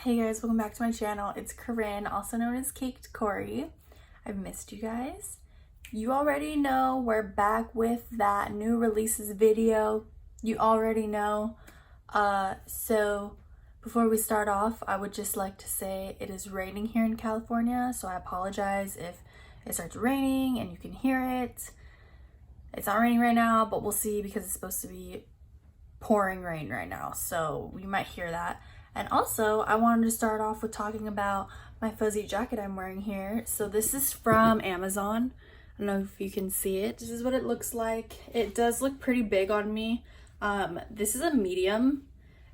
Hey guys, welcome back to my channel. It's Corinne, also known as Caked Corey. I've missed you guys. You already know we're back with that new releases video. You already know. So before we start off, I would just like to say it is raining here in California, so I apologize if it starts raining and you can hear it. It's not raining right now, but we'll see because it's supposed to be pouring rain right now, so you might hear that. And also, I wanted to start off with talking about my fuzzy jacket I'm wearing here. So this is from Amazon. I don't know if you can see it. This is what it looks like. It does look pretty big on me. This is a medium,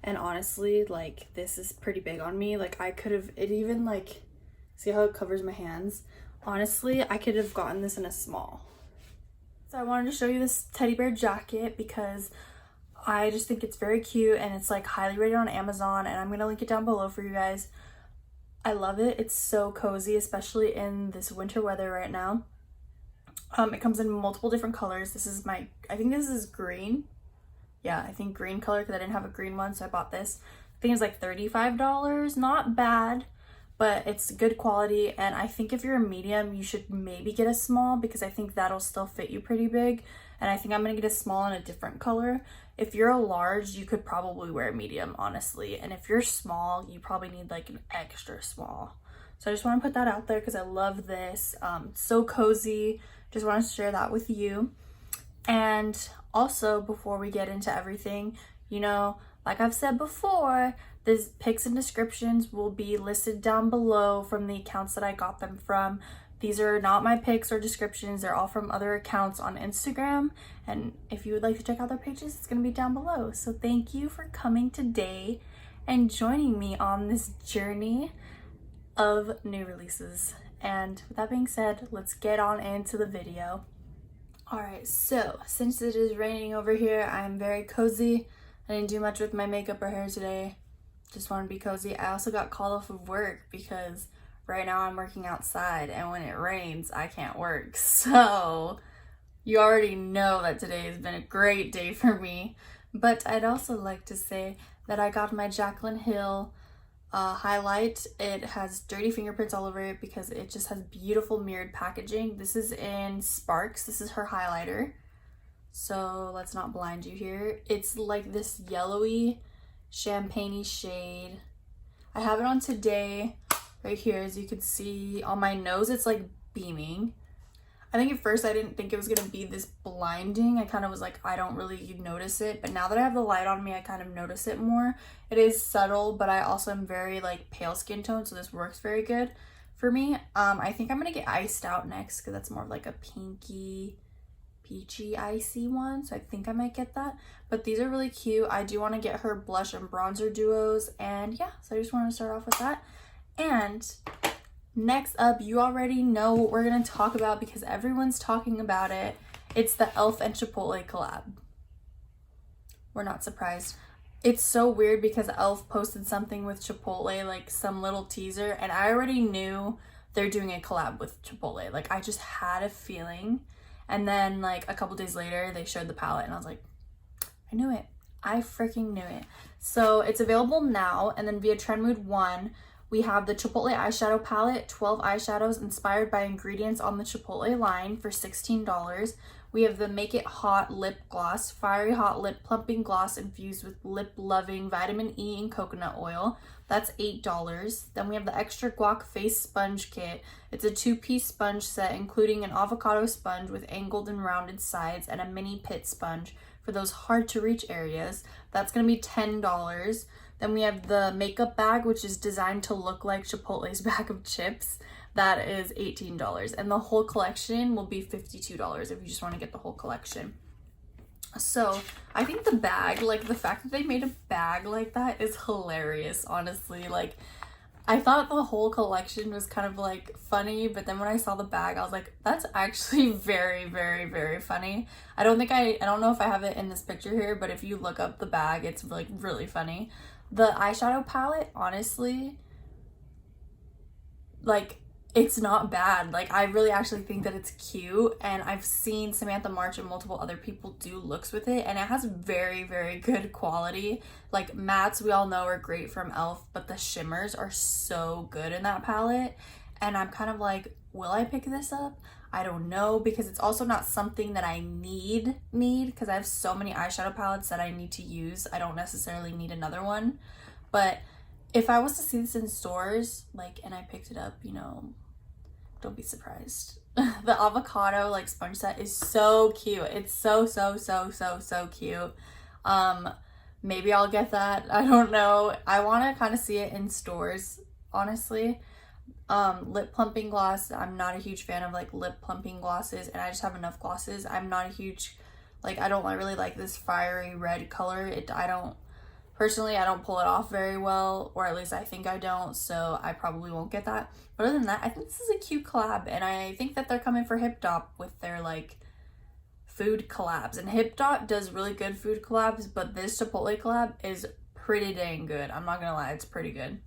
and honestly, like, this is pretty big on me. Like, I could have, it even, like, see how it covers my hands? Honestly, I could have gotten this in a small. So I wanted to show you this teddy bear jacket because I just think it's very cute and it's like highly rated on Amazon, and I'm going to link it down below for you guys. I love it. It's so cozy, especially in this winter weather right now. It comes in multiple different colors. This is I think this is green. Yeah, I think green color because I didn't have a green one, so I bought this. I think it's like $35. Not bad, but it's good quality, and I think if you're a medium, you should maybe get a small because I think that'll still fit you pretty big. And I think I'm going to get a small in a different color. If you're a large, you could probably wear a medium, honestly. And if you're small, you probably need like an extra small. So I just want to put that out there because I love this. So cozy. Just wanted to share that with you. And also, before we get into everything, you know, like I've said before, these pics and descriptions will be listed down below from the accounts that I got them from. These are not my pics or descriptions. They're all from other accounts on Instagram. And if you would like to check out their pages, it's going to be down below. So thank you for coming today and joining me on this journey of new releases. And with that being said, let's get on into the video. Alright, so since it is raining over here, I'm very cozy. I didn't do much with my makeup or hair today. Just want to be cozy. I also got called off of work because right now I'm working outside, and when it rains, I can't work. So you already know that today has been a great day for me. But I'd also like to say that I got my Jaclyn Hill highlight. It has dirty fingerprints all over it because it just has beautiful mirrored packaging. This is in Sparks. This is her highlighter. So let's not blind you here. It's like this yellowy, champagne-y shade. I have it on today. Right here, as you can see on my nose, it's like beaming. I think at first I didn't think it was gonna be this blinding. I kind of was like, I don't really notice it, but now that I have the light on me, I kind of notice it more. It is subtle, but I also am very like pale skin tone, so this works very good for me. I think I'm gonna get iced out next because that's more of like a pinky, peachy, icy one, so I think I might get that. But these are really cute. I do want to get her blush and bronzer duos, and yeah, so I just want to start off with that. And next up, you already know what we're going to talk about because everyone's talking about it. It's the e.l.f. and Chipotle collab. We're not surprised. It's so weird because e.l.f. posted something with Chipotle, like some little teaser, and I already knew they're doing a collab with Chipotle. Like, I just had a feeling. And then, like, a couple days later, they showed the palette, and I was like, I knew it. I freaking knew it. So it's available now, and then via Trendmood 1, we have the Chipotle eyeshadow palette, 12 eyeshadows inspired by ingredients on the Chipotle line for $16. We have the Make It Hot lip gloss, fiery hot lip plumping gloss infused with lip loving vitamin E and coconut oil. That's $8. Then we have the extra guac face sponge kit. It's a 2-piece sponge set including an avocado sponge with angled and rounded sides and a mini pit sponge for those hard to reach areas. That's going to be $10. Then we have the makeup bag, which is designed to look like Chipotle's bag of chips. That is $18. And the whole collection will be $52 if you just want to get the whole collection. So I think the bag, like the fact that they made a bag like that is hilarious, honestly. Like, I thought the whole collection was kind of like funny, but then when I saw the bag, I was like, that's actually very, very, very funny. I don't know if I have it in this picture here, but if you look up the bag, it's like really funny. The eyeshadow palette, honestly, like, it's not bad. Like, I really actually think that it's cute, and I've seen Samantha March and multiple other people do looks with it, and it has very, very good quality. Like, mattes we all know are great from e.l.f., but the shimmers are so good in that palette, and I'm kind of like, will I pick this up? I don't know, because it's also not something that I need, because I have so many eyeshadow palettes that I need to use. I don't necessarily need another one, but if I was to see this in stores, like, and I picked it up, you know, don't be surprised. The avocado, like, sponge set is so cute. It's so cute. Maybe I'll get that. I don't know. I want to kind of see it in stores, honestly. Lip plumping gloss. I'm not a huge fan of, like, lip plumping glosses, and I just have enough glosses. I'm not a huge, like, I don't really like this fiery red color. Personally, I don't pull it off very well, or at least I think I don't, so I probably won't get that. But other than that, I think this is a cute collab, and I think that they're coming for HipDot with their, like, food collabs. And HipDot does really good food collabs, but this Chipotle collab is pretty dang good. I'm not gonna lie, it's pretty good.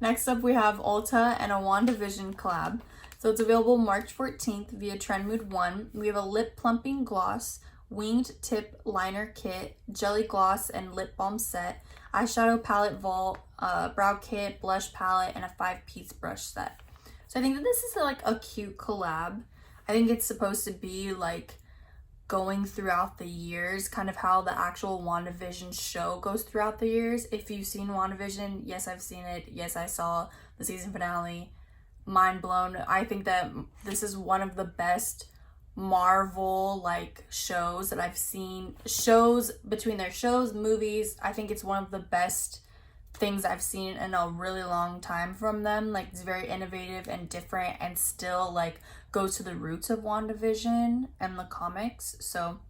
Next up, we have ULTA and a WandaVision collab. So it's available March 14th via Trendmood 1. We have a lip plumping gloss, winged tip liner kit, jelly gloss and lip balm set, eyeshadow palette vault, brow kit, blush palette, and a 5-piece brush set. So I think that this is like a cute collab. I think it's supposed to be like going throughout the years, kind of how the actual WandaVision show goes throughout the years. If you've seen WandaVision, yes, I've seen it. Yes, I saw the season finale. Mind blown. I think that this is one of the best Marvel like shows that I've seen. Between their shows, movies, I think it's one of the best things I've seen in a really long time from them. Like, it's very innovative and different, and still like goes to the roots of WandaVision and the comics. So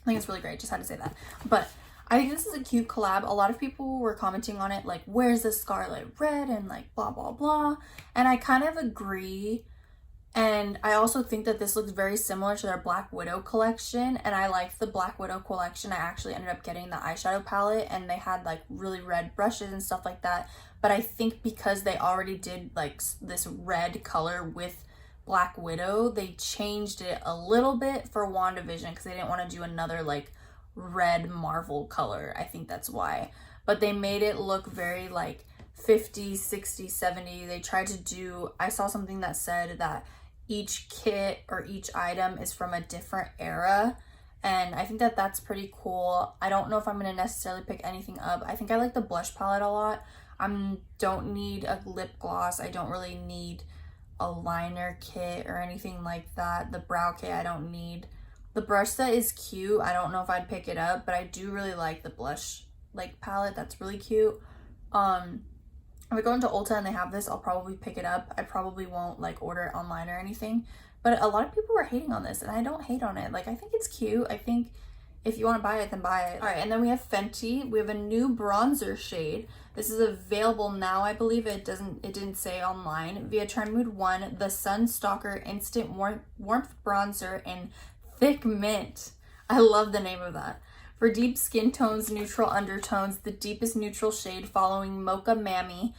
I think it's really great. Just had to say that. But I think this is a cute collab. A lot of people were commenting on it like, where's the scarlet red, and like blah blah blah, and I kind of agree. And I also think that this looks very similar to their Black Widow collection, and I liked the Black Widow collection. I actually ended up getting the eyeshadow palette, and they had like really red brushes and stuff like that. But I think because they already did like this red color with Black Widow, they changed it a little bit for WandaVision because they didn't want to do another like red Marvel color. I think that's why. But they made it look very like 50s, 60s, 70s. They tried to do, I saw something that said that each kit or each item is from a different era, and I think that that's pretty cool. I don't know if I'm going to necessarily pick anything up. I think I like the blush palette a lot. I don't need a lip gloss. I don't really need a liner kit or anything like that. The brow kit I don't need. The brush set is cute. I don't know if I'd pick it up, but I do really like the blush like palette. That's really cute. If I go into Ulta and they have this, I'll probably pick it up. I probably won't like order it online or anything, but a lot of people were hating on this, and I don't hate on it. Like, I think it's cute. I think if you want to buy it, then buy it. All right, and then we have Fenty. We have a new bronzer shade. This is available now, I believe. It didn't say online. Via Trendmood 1, the Sun Stalker Instant Warmth Bronzer in Thick Mint. I love the name of that. For deep skin tones, neutral undertones, the deepest neutral shade following Mocha Mammy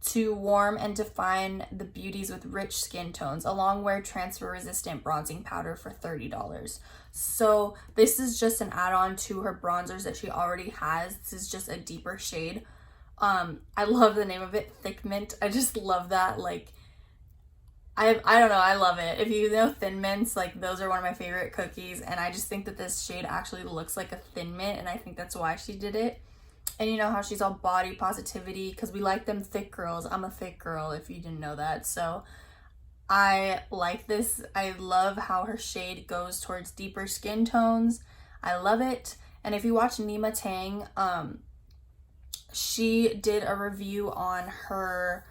to warm and define the beauties with rich skin tones. A long wear transfer resistant bronzing powder for $30. So this is just an add-on to her bronzers that she already has. This is just a deeper shade. I love the name of it, Thick Mint. I just love that. Like, I don't know, I love it. If you know Thin Mints, like, those are one of my favorite cookies, and I just think that this shade actually looks like a Thin Mint, and I think that's why she did it. And you know how she's all body positivity, because we like them thick girls. I'm a thick girl, if you didn't know that. So I like this. I love how her shade goes towards deeper skin tones. I love it. And if you watch Nyma Tang, she did a review on her,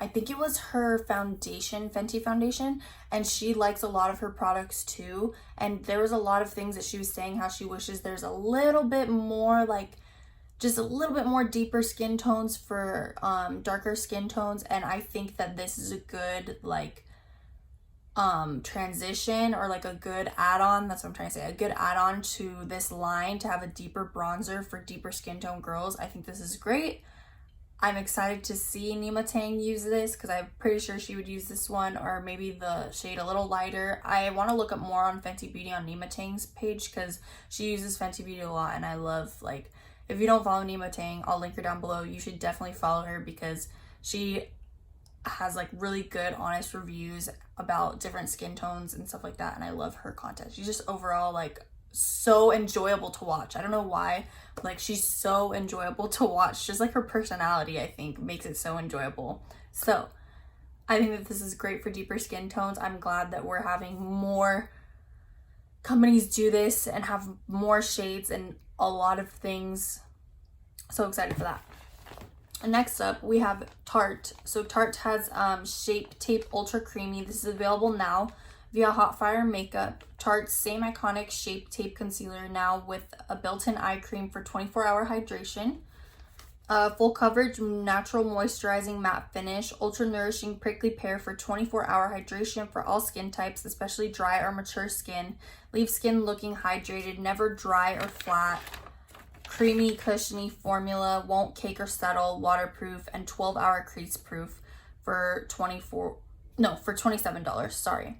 I think it was her foundation, Fenty foundation, and she likes a lot of her products too. And there was a lot of things that she was saying how she wishes there's a little bit more, like, just a little bit more deeper skin tones for darker skin tones. And I think that this is a good, like, transition, or like a good add-on. That's what I'm trying to say. A good add-on to this line to have a deeper bronzer for deeper skin tone girls. I think this is great. I'm excited to see Nyma Tang use this because I'm pretty sure she would use this one, or maybe the shade a little lighter. I want to look up more on Fenty Beauty on Nyma Tang's page because she uses Fenty Beauty a lot, and I love, like, if you don't follow Nyma Tang, I'll link her down below. You should definitely follow her because she has like really good honest reviews about different skin tones and stuff like that, and I love her content. She's just overall like so enjoyable to watch. I don't know why, like she's so enjoyable to watch. Just like her personality, I think, makes it so enjoyable. So I think that this is great for deeper skin tones. I'm glad that we're having more companies do this and have more shades and a lot of things. So excited for that. Next up, we have Tarte. So Tarte has Shape Tape Ultra Creamy. This is available now via Hotfire Makeup. Tarte's same iconic Shape Tape Concealer now with a built-in eye cream for 24-hour hydration. Full coverage, natural moisturizing matte finish, ultra nourishing prickly pear for 24-hour hydration for all skin types, especially dry or mature skin. Leave skin looking hydrated, never dry or flat. Creamy, cushiony formula, won't cake or settle, waterproof, and 12-hour crease proof for $27, sorry.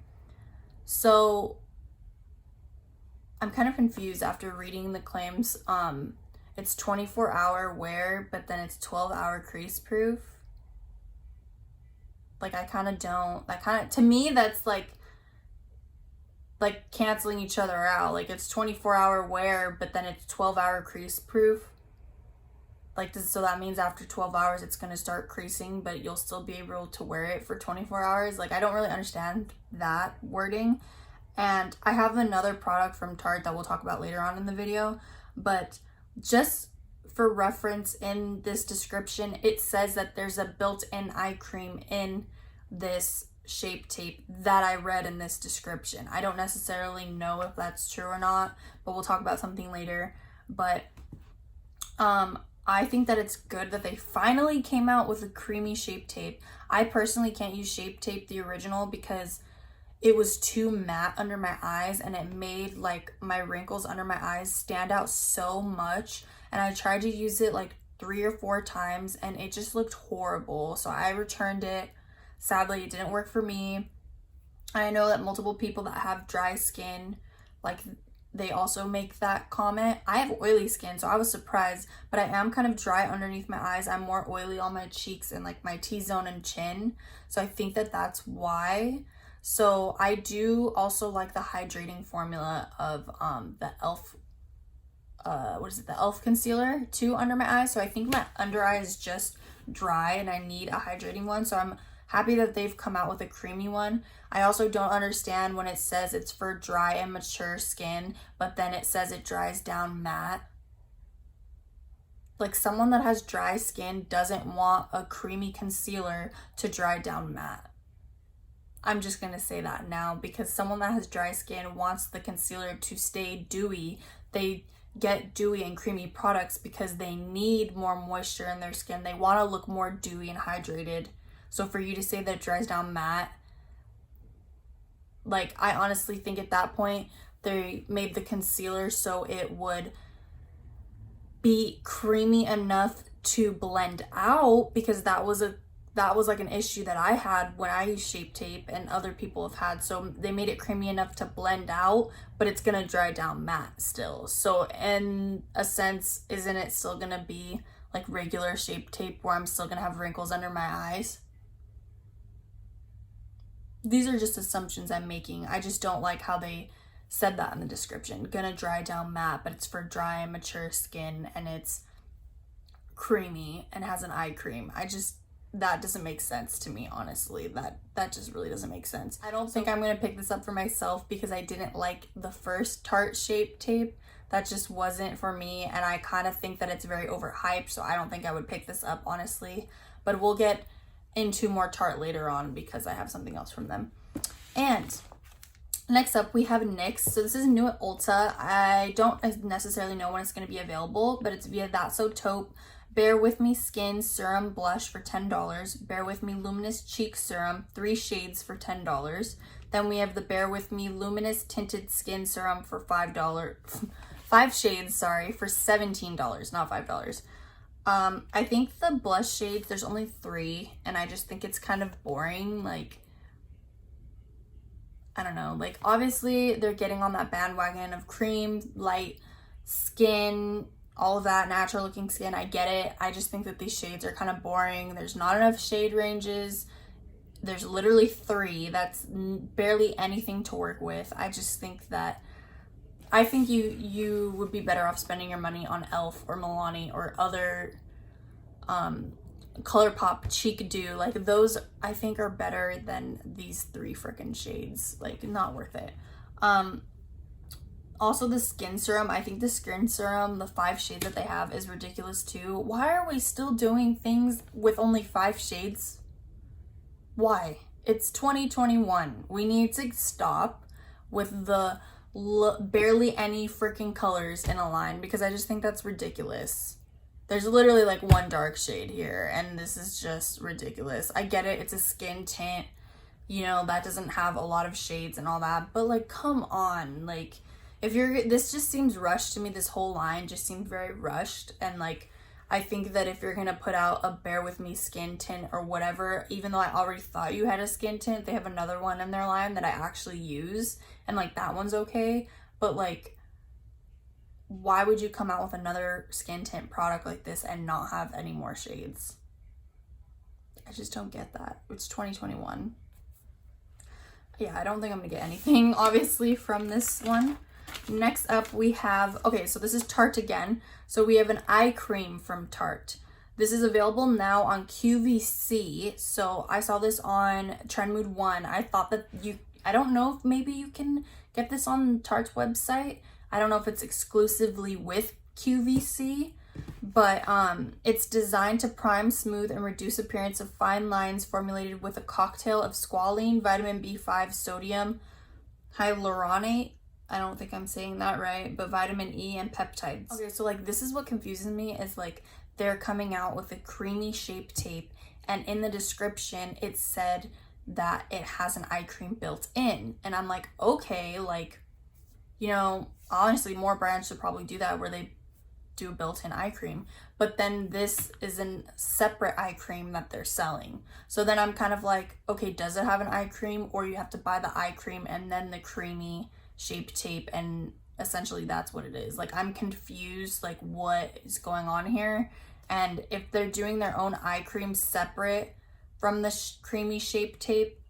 So I'm kind of confused after reading the claims. It's 24-hour wear, but then it's 12-hour crease proof. Like, I kind of don't, to me, that's like canceling each other out. Like, it's 24-hour wear, but then it's 12-hour crease proof. Like, so that means after 12 hours it's going to start creasing, but you'll still be able to wear it for 24 hours. Like, I don't really understand that wording. And I have another product from Tarte that we'll talk about later on in the video, but just for reference, in this description it says that there's a built-in eye cream in this Shape Tape that I read in this description. I don't necessarily know if that's true or not, but we'll talk about something later. But I think that it's good that they finally came out with a creamy Shape Tape. I personally can't use Shape Tape the original because it was too matte under my eyes, and it made like my wrinkles under my eyes stand out so much, and I tried to use it like 3 or 4 times and it just looked horrible, so I returned it. Sadly, it didn't work for me. I know that multiple people that have dry skin, like, they also make that comment. I have oily skin, so I was surprised, but I am kind of dry underneath my eyes. I'm more oily on my cheeks and like my T-zone and chin, so I think that that's why. So I do also like the hydrating formula of the e.l.f. The e.l.f. concealer too under my eyes. So I think my under eye is just dry and I need a hydrating one, so I'm happy that they've come out with a creamy one. I also don't understand when it says it's for dry and mature skin, but then it says it dries down matte. Like, someone that has dry skin doesn't want a creamy concealer to dry down matte. I'm just gonna say that now, because someone that has dry skin wants the concealer to stay dewy. They get dewy and creamy products because they need more moisture in their skin. They want to look more dewy and hydrated. So for you to say that it dries down matte, like, I honestly think at that point they made the concealer so it would be creamy enough to blend out, because that was like an issue that I had when I used Shape Tape and other people have had. So they made it creamy enough to blend out, but it's gonna dry down matte still. So in a sense, isn't it still gonna be like regular Shape Tape where I'm still gonna have wrinkles under my eyes? These are just assumptions I'm making. I just don't like how they said that in the description. Gonna dry down matte, but it's for dry and mature skin, and it's creamy and has an eye cream. That doesn't make sense to me, honestly. That just really doesn't make sense. I don't think I'm gonna pick this up for myself because I didn't like the first Tarte Shape Tape. That just wasn't for me, and I kind of think that it's very overhyped, so I don't think I would pick this up, honestly. But we'll get into more Tarte later on because I have something else from them. And next up, we have NYX. So this is new at Ulta. I don't necessarily know when it's going to be available, but it's via That's So Taupe Bare With Me Skin Serum Blush for $10. Bare With Me Luminous Cheek Serum, 3 shades for $10. Then we have the Bare With Me Luminous Tinted Skin Serum for $5. 5 shades, sorry, for $17, not $5. I think the blush shades, there's only 3, and I just think it's kind of boring. Like, I don't know, like obviously they're getting on that bandwagon of cream, light skin, all of that, natural looking skin. I get it. I just think that these shades are kind of boring. There's not enough shade ranges. There's literally 3. That's barely anything to work with. I just think that you would be better off spending your money on e.l.f. or Milani or other ColourPop Cheek Dew. Like, those I think are better than these 3 freaking shades. Like, not worth it. Also the skin serum, I think the skin serum, the 5 shades that they have, is ridiculous too. Why are we still doing things with only 5 shades? Why? It's 2021. We need to stop with the barely any freaking colors in a line, because I just think that's ridiculous. There's literally like 1 dark shade here, and this is just ridiculous. I get it, it's a skin tint, you know, that doesn't have a lot of shades and all that, but like, come on. Like, if you're, this just seems rushed to me. This whole line just seemed very rushed, and like, I think that if you're gonna put out a Bear With Me skin tint or whatever, even though I already thought you had a skin tint, they have another one in their line that I actually use, and like, that one's okay. But like, why would you come out with another skin tint product like this and not have any more shades? I just don't get that. It's 2021. Yeah, I don't think I'm gonna get anything obviously from this one. Next up we have, okay, so this is Tarte again. So we have an eye cream from Tarte. This is available now on QVC. So I saw this on Trend Mood 1. I thought that I don't know if maybe you can get this on Tarte's website. I don't know if it's exclusively with QVC, but it's designed to prime, smooth, and reduce appearance of fine lines, formulated with a cocktail of squalene, vitamin B5, sodium hyaluronate, I don't think I'm saying that right, but vitamin E and peptides. Okay, so like, this is what confuses me, is like, they're coming out with a creamy shape tape, and in the description it said that it has an eye cream built in, and I'm like, okay, like, you know, honestly, more brands should probably do that, where they do a built-in eye cream. But then this is a separate eye cream that they're selling. So then I'm kind of like, okay, does it have an eye cream, or you have to buy the eye cream and then the creamy shape tape, and essentially that's what it is. Like, I'm confused, like, what is going on here? And if they're doing their own eye cream separate from the creamy shape tape,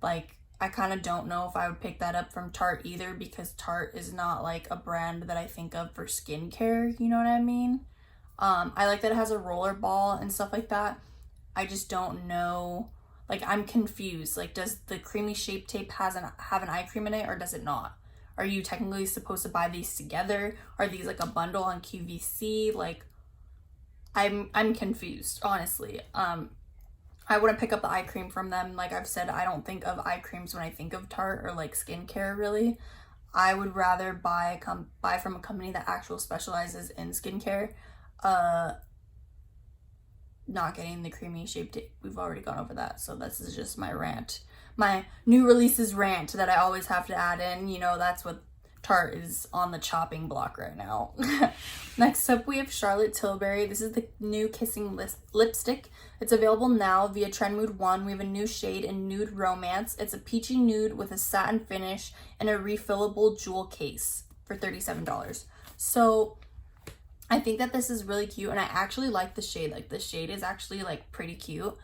like, I kind of don't know if I would pick that up from Tarte either, because Tarte is not like a brand that I think of for skincare, you know what I mean? I like that it has a roller ball and stuff like that. I just don't know, like, I'm confused. Like, does the creamy shape tape have an eye cream in it, or does it not? Are you technically supposed to buy these together? Are these like a bundle on QVC? Like, I'm confused, honestly. I wouldn't pick up the eye cream from them. Like I've said, I don't think of eye creams when I think of Tarte or like skincare, really. I would rather buy from a company that actually specializes in skincare. Not getting the creamy shape tape. We've already gone over that, so this is just my rant. My new releases rant that I always have to add in. You know, that's what Tarte is on the chopping block right now. Next up, we have Charlotte Tilbury. This is the new Kissing lipstick. It's available now via Trend Mood 1. We have a new shade in Nude Romance. It's a peachy nude with a satin finish and a refillable jewel case for $37. So I think that this is really cute, and I actually like the shade. Like, the shade is actually like pretty cute.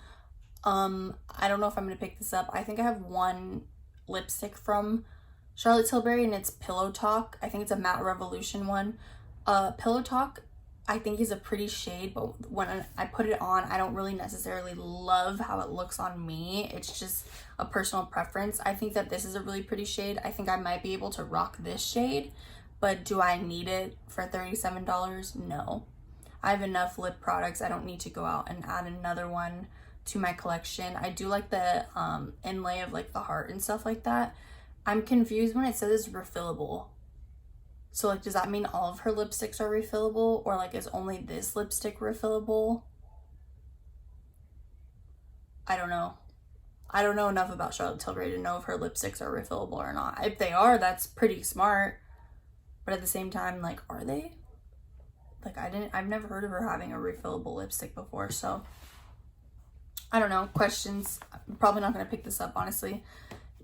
I don't know if I'm gonna pick this up. I think I have one lipstick from Charlotte Tilbury, and it's Pillow Talk. I think it's a Matte Revolution one. Pillow Talk, I think, is a pretty shade, but when I put it on, I don't really necessarily love how it looks on me. It's just a personal preference. I think that this is a really pretty shade. I think I might be able to rock this shade, but do I need it for $37? No. I have enough lip products. I don't need to go out and add another one to my collection. I do like the inlay of like the heart and stuff like that. I'm confused when it says it's refillable. So like, does that mean all of her lipsticks are refillable, or like, is only this lipstick refillable? I don't know. I don't know enough about Charlotte Tilbury to know if her lipsticks are refillable or not. If they are, that's pretty smart. But at the same time, like, are they? like, I've never heard of her having a refillable lipstick before, so I don't know. Questions. I'm probably not going to pick this up, honestly.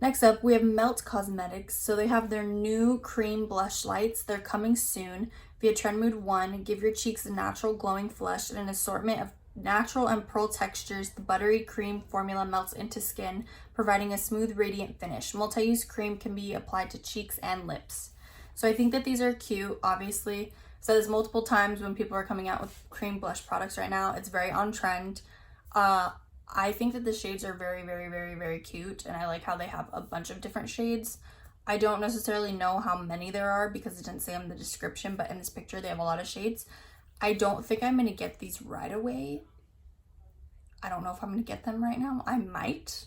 Next up, we have Melt Cosmetics. So they have their new cream blush lights. They're coming soon. Via Trend Mood 1, give your cheeks a natural glowing flush and an assortment of natural and pearl textures. The buttery cream formula melts into skin, providing a smooth, radiant finish. Multi-use cream can be applied to cheeks and lips. So I think that these are cute. Obviously, I've said this multiple times when people are coming out with cream blush products right now. It's very on trend. I think that the shades are very, very, very, very cute, and I like how they have a bunch of different shades. I don't necessarily know how many there are because it didn't say in the description, but in this picture they have a lot of shades. I don't think I'm going to get these right away. I don't know if I'm going to get them right now. I might.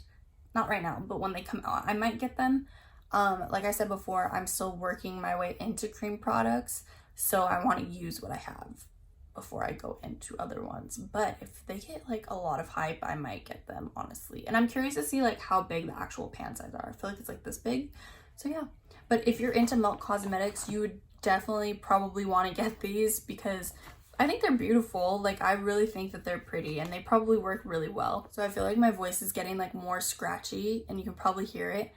Not right now, but when they come out, I might get them. Like I said before, I'm still working my way into cream products, so I want to use what I have before I go into other ones. But if they get like a lot of hype, I might get them, honestly. And I'm curious to see like how big the actual pan size are. I feel like it's like this big. So yeah. But if you're into Melt Cosmetics, you would definitely probably want to get these because I think they're beautiful. Like, I really think that they're pretty and they probably work really well. So I feel like my voice is getting like more scratchy and you can probably hear it.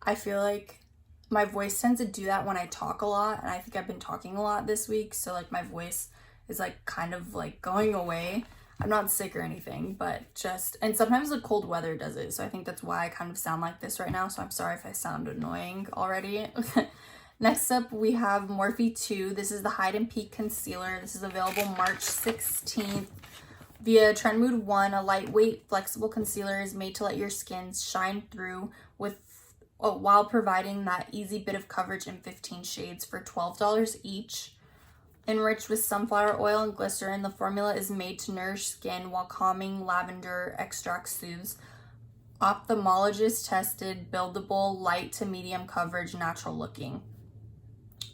I feel like my voice tends to do that when I talk a lot, and I think I've been talking a lot this week, so like my voice is like kind of like going away. I'm not sick or anything, but just, and sometimes the cold weather does it, so I think that's why I kind of sound like this right now, so I'm sorry if I sound annoying already. Next up, we have Morphe 2. This is the Hide and Peak Concealer. This is available March 16th. Via Trend Mood 1, a lightweight, flexible concealer is made to let your skin shine through while providing that easy bit of coverage in 15 shades for $12 each. Enriched with sunflower oil and glycerin, the formula is made to nourish skin while calming lavender extract soothes. Ophthalmologist tested, buildable, light to medium coverage, natural looking.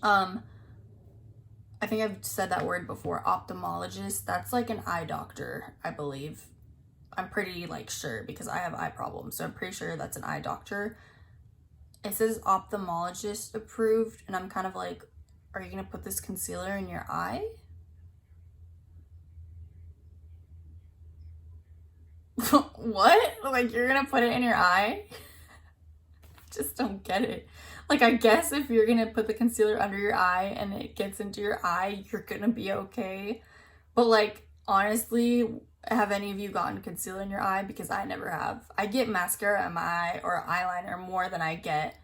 I think I've said that word before, ophthalmologist. That's like an eye doctor, I believe. I'm pretty like sure because I have eye problems, so I'm pretty sure that's an eye doctor. It says ophthalmologist approved, and I'm kind of like, are you gonna put this concealer in your eye? What? Like, you're gonna put it in your eye? Just don't get it. Like, I guess if you're gonna put the concealer under your eye and it gets into your eye, you're gonna be okay. But like, honestly, have any of you gotten concealer in your eye? Because I never have. I get mascara in my eye or eyeliner more than I get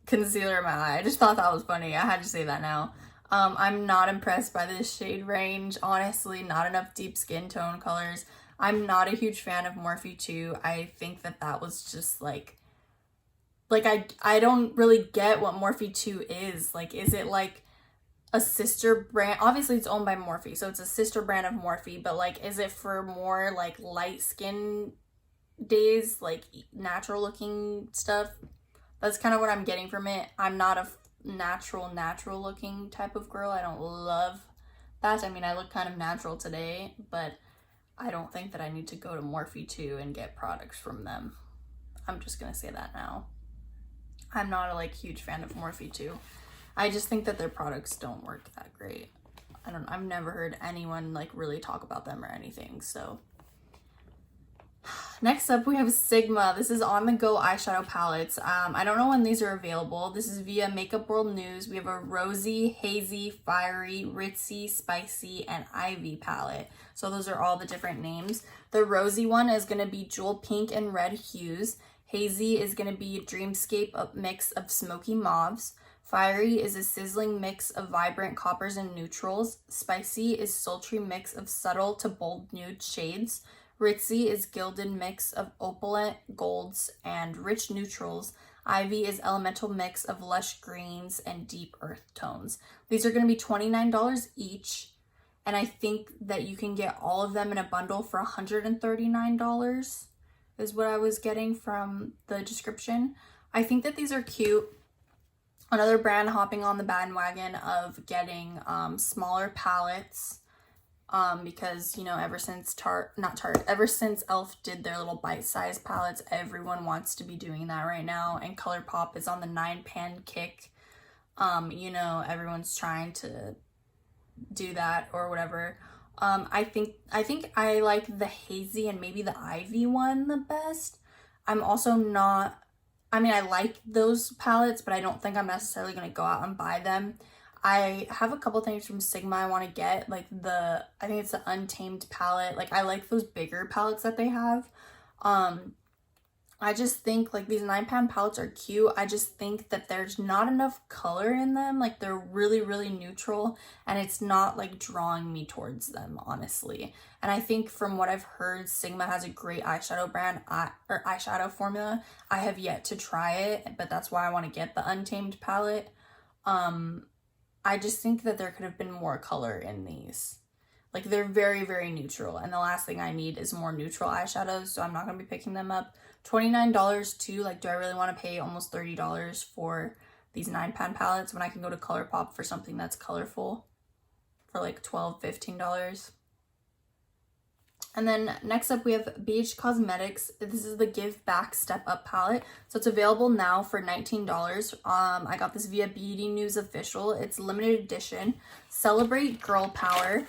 concealer in my eye. I just thought that was funny. I had to say that now. I'm not impressed by this shade range. Honestly, not enough deep skin tone colors. I'm not a huge fan of Morphe 2. I think that that was just like I don't really get what Morphe 2 is. Like, is it like a sister brand? Obviously it's owned by Morphe, so it's a sister brand of Morphe, but like, is it for more like light skin days, like natural looking stuff? That's kind of what I'm getting from it. I'm not a natural looking type of girl. I don't love that. I mean, I look kind of natural today, but I don't think that I need to go to Morphe 2 and get products from them. I'm just gonna say that now. I'm not a like huge fan of Morphe 2. I just think that their products don't work that great. I've never heard anyone like really talk about them or anything, so. Next up, we have Sigma. This is on the Go Eyeshadow Palettes. I don't know when these are available. This is via Makeup World News. We have a rosy, hazy, fiery, ritzy, spicy, and ivy palette. So those are all the different names. The rosy one is going to be jewel pink and red hues. Hazy is going to be a dreamscape mix of smoky mauves. Fiery is a sizzling mix of vibrant coppers and neutrals. Spicy is sultry mix of subtle to bold nude shades. Ritzy is gilded mix of opulent golds and rich neutrals. Ivy is elemental mix of lush greens and deep earth tones. These are going to be $29 each, and I think that you can get all of them in a bundle for $139 is what I was getting from the description. I think that these are cute. Another brand hopping on the bandwagon of getting smaller palettes. Because, you know, ever since ever since e.l.f. did their little bite-sized palettes, everyone wants to be doing that right now, and ColourPop is on the 9-pan kick. You know, everyone's trying to do that or whatever. I think I like the hazy and maybe the ivy one the best. I'm also not, I mean, I like those palettes, but I don't think I'm necessarily going to go out and buy them. I have a couple things from Sigma I want to get, like I think it's the Untamed palette. Like, I like those bigger palettes that they have. I just think like these 9-pan palettes are cute. I just think that there's not enough color in them. Like, they're really, really neutral, and it's not like drawing me towards them, honestly. And I think from what I've heard, Sigma has a great eyeshadow brand or eyeshadow formula. I have yet to try it, but that's why I want to get the Untamed palette. I just think that there could have been more color in these. Like, they're very, very neutral, and the last thing I need is more neutral eyeshadows, so I'm not going to be picking them up. $29 too. Like, do I really want to pay almost $30 for these 9-pan palettes when I can go to ColourPop for something that's colorful for like $12, $15? And then next up we have BH Cosmetics. This is the Give Back Step Up palette. So it's available now for $19. I got this via Beauty News Official. It's limited edition. Celebrate girl power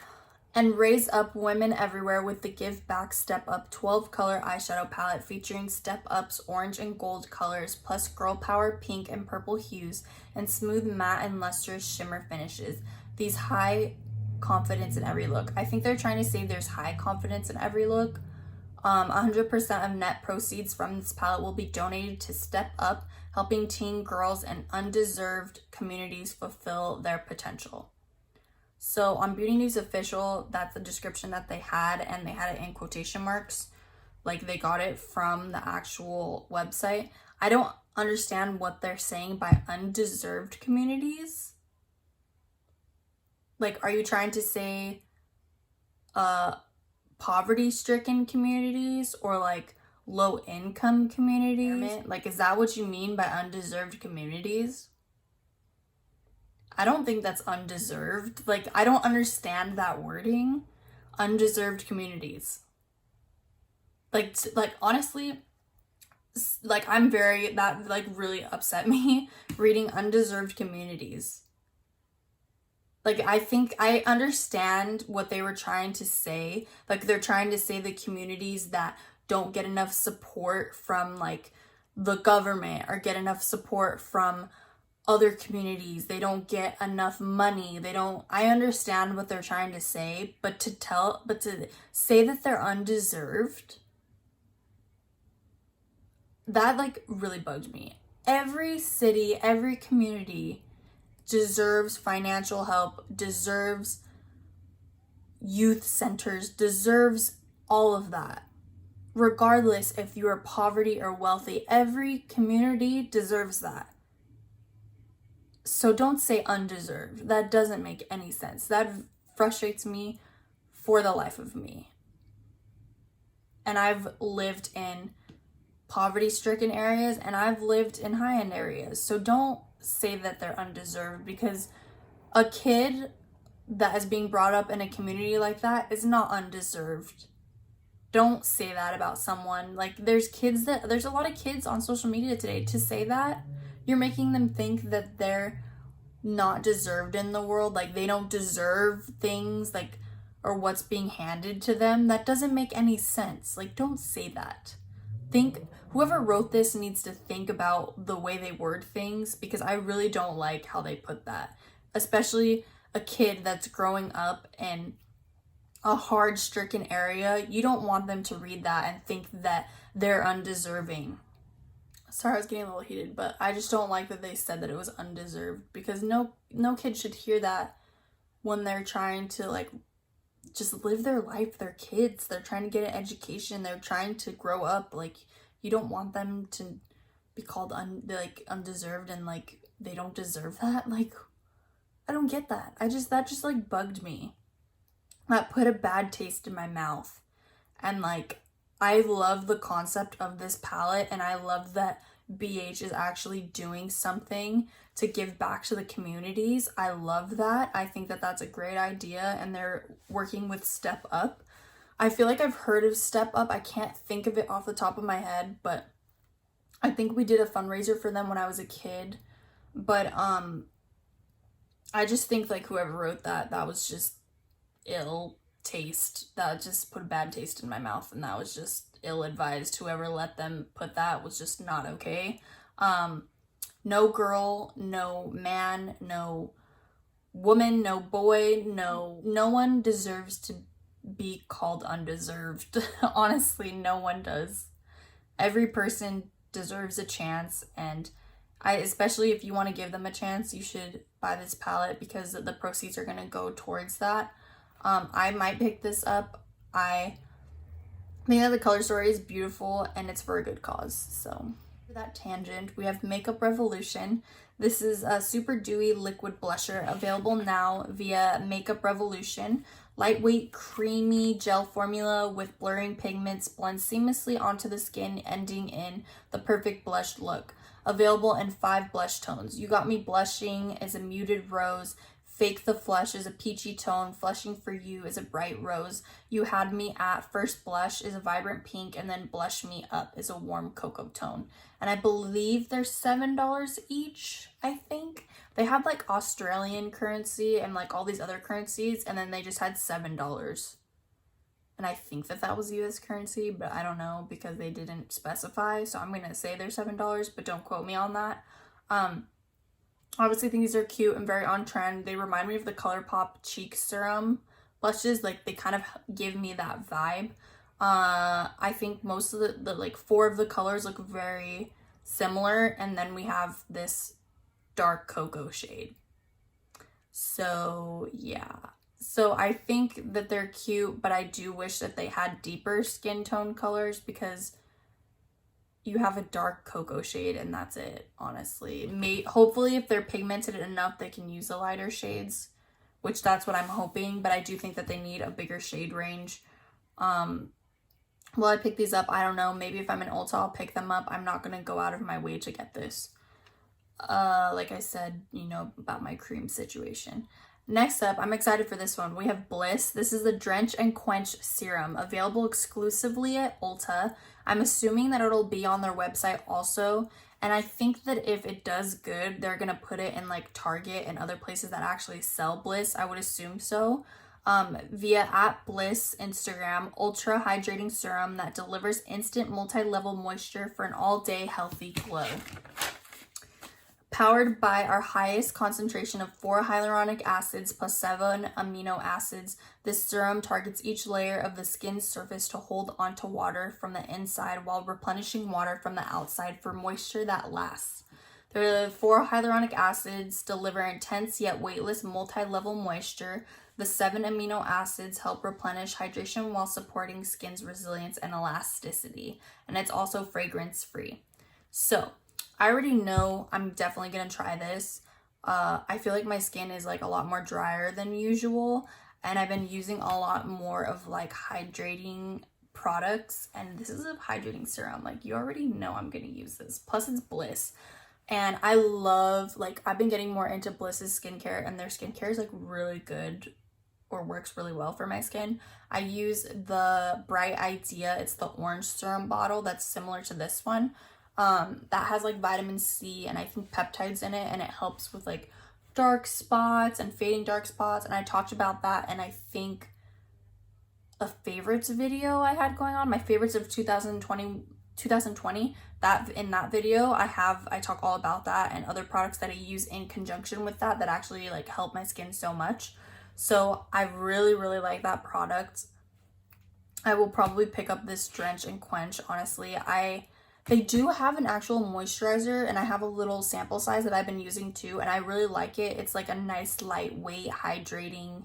and raise up women everywhere with the Give Back Step Up 12 color eyeshadow palette featuring Step Up's orange and gold colors plus girl power pink and purple hues and smooth matte and lustrous shimmer finishes. These high confidence in every look. I think they're trying to say there's high confidence in every look. 100% of net proceeds from this palette will be donated to Step Up, helping teen girls and undeserved communities fulfill their potential. So on Beauty News Official, that's the description that they had, and they had it in quotation marks. Like, they got it from the actual website. I don't understand what they're saying by undeserved communities. Like, are you trying to say poverty-stricken communities or like low-income communities? Like, is that what you mean by undeserved communities? I don't think that's undeserved. Like, I don't understand that wording. Undeserved communities. Like honestly, like, that like really upset me reading undeserved communities. Like, I think I understand what they were trying to say. Like, they're trying to say the communities that don't get enough support from like the government or get enough support from other communities. They don't get enough money. I understand what they're trying to say, but to say that they're undeserved, that like really bugged me. Every city, every community deserves financial help, deserves youth centers, deserves all of that. Regardless if you are poverty or wealthy, every community deserves that. So don't say undeserved. That doesn't make any sense. That frustrates me for the life of me. And I've lived in poverty-stricken areas and I've lived in high-end areas. So don't say that they're undeserved, because a kid that is being brought up in a community like that is not undeserved. Don't say that about someone. Like, there's a lot of kids on social media today. To say that, you're making them think that they're not deserved in the world, like they don't deserve things, like, or what's being handed to them. That doesn't make any sense. Like, don't say that. Whoever wrote this needs to think about the way they word things, because I really don't like how they put that, especially a kid that's growing up in a hard-stricken area. You don't want them to read that and think that they're undeserving. Sorry, I was getting a little heated, but I just don't like that they said that it was undeserved, because no kid should hear that when they're trying to like just live their life. They're kids. They're trying to get an education. They're trying to grow up. Like, you don't want them to be called undeserved and like they don't deserve that. Like, I don't get that. That just like bugged me. That put a bad taste in my mouth. And like, I love the concept of this palette, and I love that BH is actually doing something to give back to the communities. I love that. I think that that's a great idea, and they're working with Step Up. I feel like I've heard of Step Up. I can't think of it off the top of my head, but I think we did a fundraiser for them when I was a kid. But I just think like whoever wrote that was just ill taste. That just put a bad taste in my mouth, and that was just ill-advised. Whoever let them put that was just not okay. No girl, no man, no woman, no boy, no one deserves to be called undeserved. Honestly, no one does. Every person deserves a chance, and especially if you want to give them a chance, you should buy this palette because the proceeds are going to go towards that. I might pick this up. I think that the color story is beautiful and it's for a good cause. So for that tangent, we have Makeup Revolution. This is a super dewy liquid blusher available now via Makeup Revolution. Lightweight, creamy gel formula with blurring pigments blends seamlessly onto the skin, ending in the perfect blush look. Available in 5 blush tones. You Got Me Blushing is a muted rose. Fake the Flush is a peachy tone. Flushing for You is a bright rose. You Had Me at First Blush is a vibrant pink. And then Blush Me Up is a warm cocoa tone. And I believe they're $7 each, I think. They had like Australian currency and like all these other currencies, and then they just had $7. And I think that was US currency, but I don't know because they didn't specify. So I'm going to say they're $7, but don't quote me on that. Obviously think these are cute and very on trend. They remind me of the ColourPop Cheek Serum blushes. Like they kind of give me that vibe. I think most of the like 4 of the colors look very similar. And then we have this dark cocoa shade. So yeah. So I think that they're cute, but I do wish that they had deeper skin tone colors because you have a dark cocoa shade and that's it, honestly. Hopefully if they're pigmented enough, they can use the lighter shades, which that's what I'm hoping, but I do think that they need a bigger shade range. Will I pick these up? I don't know. Maybe if I'm in Ulta, I'll pick them up. I'm not going to go out of my way to get this. Like I said, you know, about my cream situation. Next up, I'm excited for this one. We have Bliss. This is the Drench and Quench Serum, available exclusively at Ulta. I'm assuming that it'll be on their website also. And I think that if it does good, they're going to put it in like Target and other places that actually sell Bliss. I would assume so. Via @Bliss Instagram, Ultra Hydrating Serum that delivers instant multi-level moisture for an all-day healthy glow. Powered by our highest concentration of 4 hyaluronic acids plus 7 amino acids, this serum targets each layer of the skin's surface to hold onto water from the inside while replenishing water from the outside for moisture that lasts. The 4 hyaluronic acids deliver intense yet weightless multi-level moisture. The 7 amino acids help replenish hydration while supporting skin's resilience and elasticity. And it's also fragrance-free. So, I already know I'm definitely going to try this. I feel like my skin is like a lot more drier than usual. And I've been using a lot more of like hydrating products. And this is a hydrating serum. Like you already know I'm going to use this. Plus it's Bliss. And I love, like I've been getting more into Bliss's skincare. And their skincare is like really good or works really well for my skin. I use the Bright Idea. It's the orange serum bottle that's similar to this one. That has like vitamin C and I think peptides in it, and it helps with like dark spots and fading dark spots. And I talked about that, and I think a favorites video I had going on, my favorites of 2020, that in that video I talk all about that and other products that I use in conjunction with that actually like help my skin so much. So I really like that product. I will probably pick up this Drench and Quench. Honestly, they do have an actual moisturizer, and I have a little sample size that I've been using too, and I really like it. It's like a nice lightweight hydrating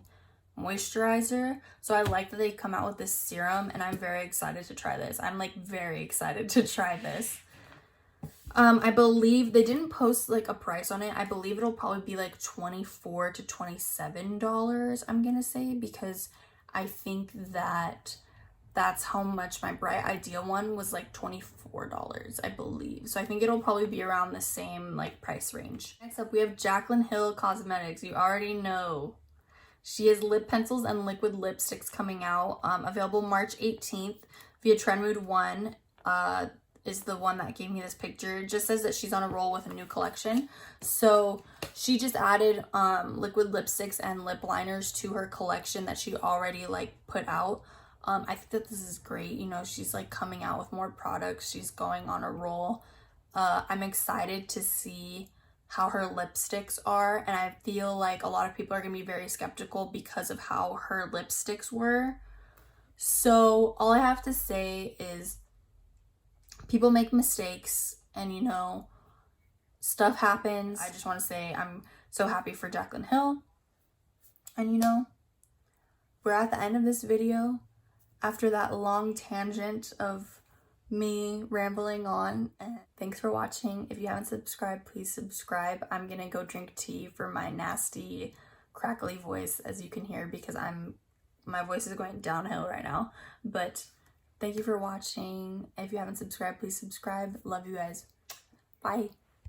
moisturizer. So I like that they come out with this serum, and I'm very excited to try this. I'm like very excited to try this. I believe they didn't post like a price on it. I believe it'll probably be like $24 to $27, I'm gonna say, because I think that's how much my Bright Idea one was, like $24, I believe. So I think it'll probably be around the same like price range. Next up, we have Jaclyn Hill Cosmetics. You already know. She has lip pencils and liquid lipsticks coming out, available March 18th via Trendmood 1. is the one that gave me this picture. It just says that she's on a roll with a new collection. So she just added liquid lipsticks and lip liners to her collection that she already like put out. I think that this is great. You know, she's like coming out with more products. She's going on a roll. I'm excited to see how her lipsticks are, and I feel like a lot of people are gonna be very skeptical because of how her lipsticks were. So all I have to say is people make mistakes, and you know, stuff happens. I just want to say I'm so happy for Jaclyn Hill, and you know, we're at the end of this video after that long tangent of me rambling on. And thanks for watching. If you haven't subscribed, please subscribe. I'm gonna go drink tea for my nasty crackly voice, as you can hear, because my voice is going downhill right now. But thank you for watching. If you haven't subscribed, please subscribe. Love you guys. Bye.